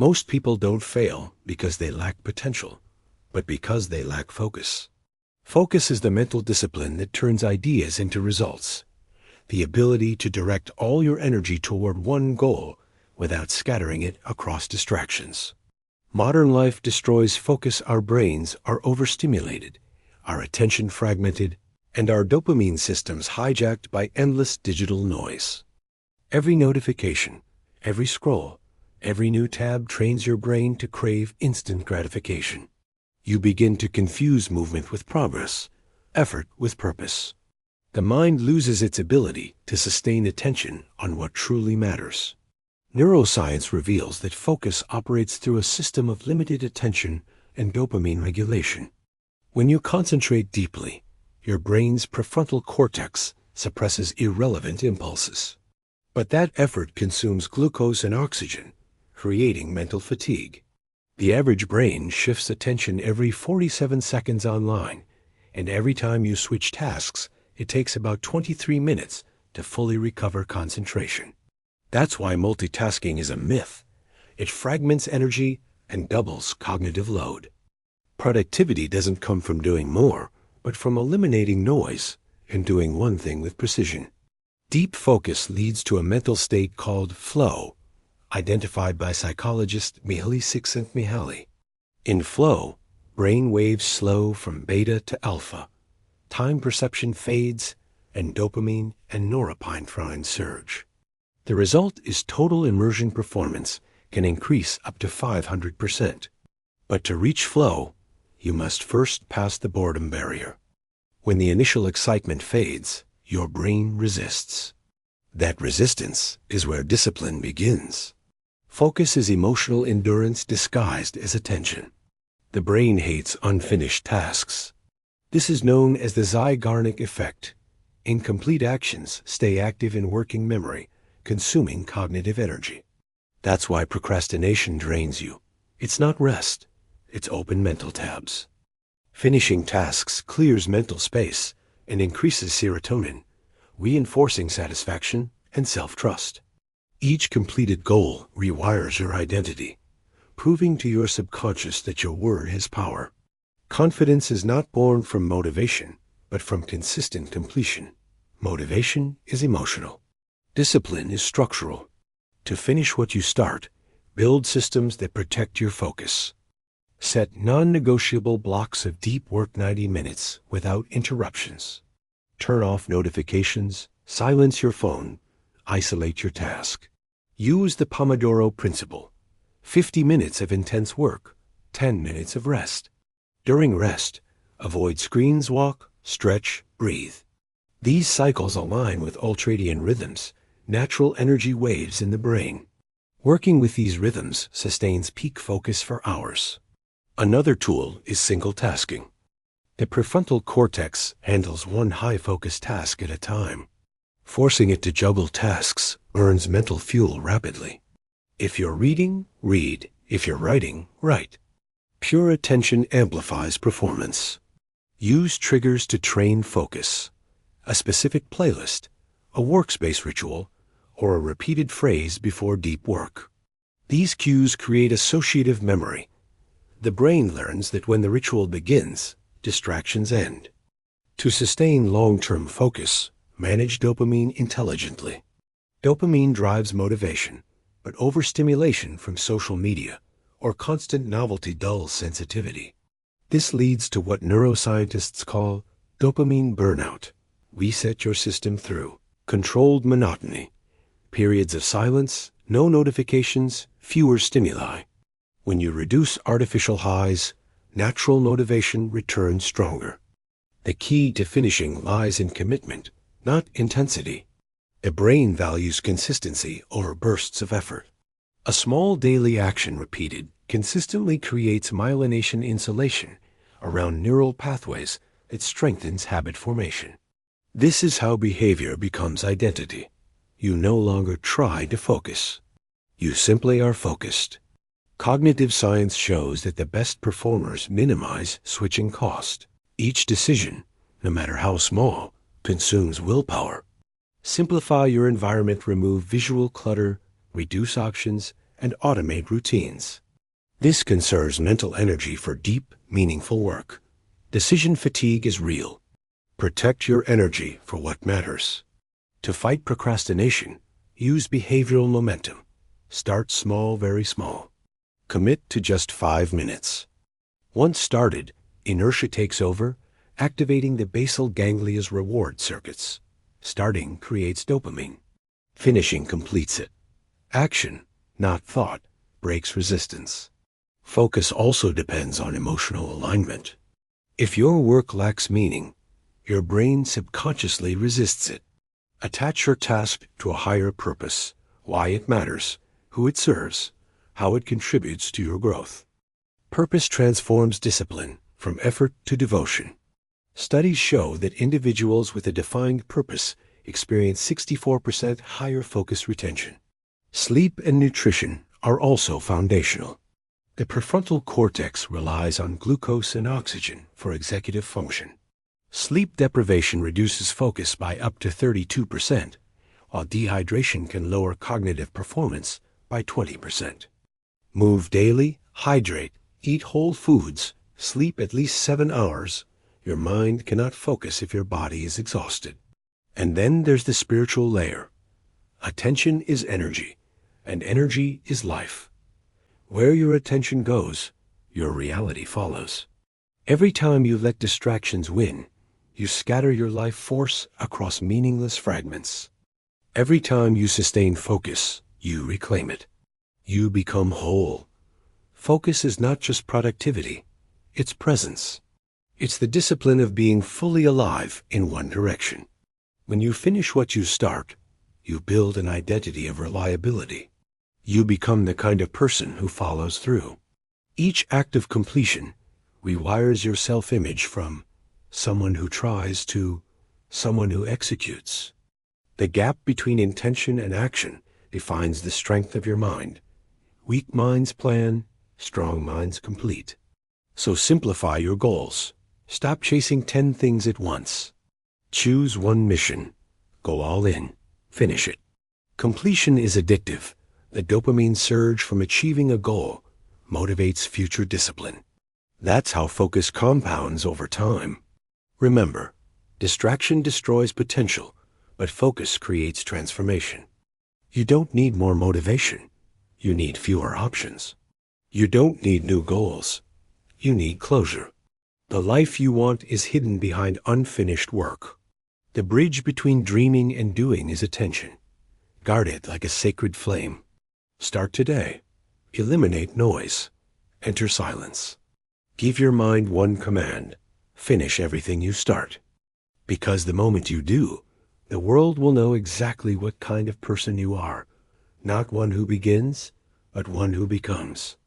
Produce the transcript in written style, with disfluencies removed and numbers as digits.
Most people don't fail because they lack potential, but because they lack focus. Focus is the mental discipline that turns ideas into results, the ability to direct all your energy toward one goal without scattering it across distractions. Modern life destroys focus. Our brains are overstimulated, our attention fragmented, and our dopamine systems hijacked by endless digital noise. Every notification, every scroll, every new tab trains your brain to crave instant gratification. You begin to confuse movement with progress, effort with purpose. The mind loses its ability to sustain attention on what truly matters. Neuroscience reveals that focus operates through a system of limited attention and dopamine regulation. When you concentrate deeply, your brain's prefrontal cortex suppresses irrelevant impulses. But that effort consumes glucose and oxygen, creating mental fatigue. The average brain shifts attention every 47 seconds online, and every time you switch tasks, it takes about 23 minutes to fully recover concentration. That's why multitasking is a myth. It fragments energy and doubles cognitive load. Productivity doesn't come from doing more, but from eliminating noise and doing one thing with precision. Deep focus leads to a mental state called flow, identified by psychologists Mihaly Csikszentmihalyi. In flow, brain waves slow from beta to alpha, time perception fades, and dopamine and norepinephrine surge. The result is total immersion. Performance can increase up to 500%. But to reach flow, you must first pass the boredom barrier. When the initial excitement fades, your brain resists. That resistance is where discipline begins. Focus is emotional endurance disguised as attention. The brain hates unfinished tasks. This is known as the Zeigarnik effect. Incomplete actions stay active in working memory, consuming cognitive energy. That's why procrastination drains you. It's not rest, it's open mental tabs. Finishing tasks clears mental space and increases serotonin, reinforcing satisfaction and self-trust. Each completed goal rewires your identity, proving to your subconscious that your word has power. Confidence is not born from motivation, but from consistent completion. Motivation is emotional. Discipline is structural. To finish what you start, build systems that protect your focus. Set non-negotiable blocks of deep work, 90 minutes without interruptions. Turn off notifications, silence your phone, isolate your task. Use the Pomodoro principle. 50 minutes of intense work, 10 minutes of rest. During rest, avoid screens, walk, stretch, breathe. These cycles align with ultradian rhythms, natural energy waves in the brain. Working with these rhythms sustains peak focus for hours. Another tool is single tasking. The prefrontal cortex handles one high-focus task at a time. Forcing it to juggle tasks burns mental fuel rapidly. If you're reading, read. If you're writing, write. Pure attention amplifies performance. Use triggers to train focus. A specific playlist, a workspace ritual, or a repeated phrase before deep work. These cues create associative memory. The brain learns that when the ritual begins, distractions end. To sustain long-term focus, manage dopamine intelligently. Dopamine drives motivation, but overstimulation from social media or constant novelty dulls sensitivity. This leads to what neuroscientists call dopamine burnout. Reset your system through controlled monotony, periods of silence, no notifications, fewer stimuli. When you reduce artificial highs, natural motivation returns stronger. The key to finishing lies in commitment, not intensity. The brain values consistency over bursts of effort. A small daily action repeated consistently creates myelination insulation around neural pathways that strengthens habit formation. This is how behavior becomes identity. You no longer try to focus. You simply are focused. Cognitive science shows that the best performers minimize switching cost. Each decision, no matter how small, consumes willpower. Simplify your environment, remove visual clutter, reduce options, and automate routines. This conserves mental energy for deep, meaningful work. Decision fatigue is real. Protect your energy for what matters. To fight procrastination, use behavioral momentum. Start small, very small. Commit to just 5 minutes. Once started, inertia takes over, activating the basal ganglia's reward circuits. Starting creates dopamine. Finishing completes it. Action, not thought, breaks resistance. Focus also depends on emotional alignment. If your work lacks meaning, your brain subconsciously resists it. Attach your task to a higher purpose, why it matters, who it serves, how it contributes to your growth. Purpose transforms discipline from effort to devotion. Studies show that individuals with a defined purpose experience 64% higher focus retention. Sleep and nutrition are also foundational. The prefrontal cortex relies on glucose and oxygen for executive function. Sleep deprivation reduces focus by up to 32%, while dehydration can lower cognitive performance by 20%. Move daily, hydrate, eat whole foods, sleep at least 7 hours. Your mind cannot focus if your body is exhausted. And then there's the spiritual layer. Attention is energy, and energy is life. Where your attention goes, your reality follows. Every time you let distractions win, you scatter your life force across meaningless fragments. Every time you sustain focus, you reclaim it. You become whole. Focus is not just productivity, it's presence. It's the discipline of being fully alive in one direction. When you finish what you start, you build an identity of reliability. You become the kind of person who follows through. Each act of completion rewires your self-image from someone who tries to someone who executes. The gap between intention and action defines the strength of your mind. Weak minds plan, strong minds complete. So simplify your goals. Stop chasing 10 things at once. Choose one mission. Go all in. Finish it. Completion is addictive. The dopamine surge from achieving a goal motivates future discipline. That's how focus compounds over time. Remember, distraction destroys potential, but focus creates transformation. You don't need more motivation. You need fewer options. You don't need new goals. You need closure. The life you want is hidden behind unfinished work. The bridge between dreaming and doing is attention. Guard it like a sacred flame. Start today. Eliminate noise. Enter silence. Give your mind one command. Finish everything you start. Because the moment you do, the world will know exactly what kind of person you are. Not one who begins, but one who becomes.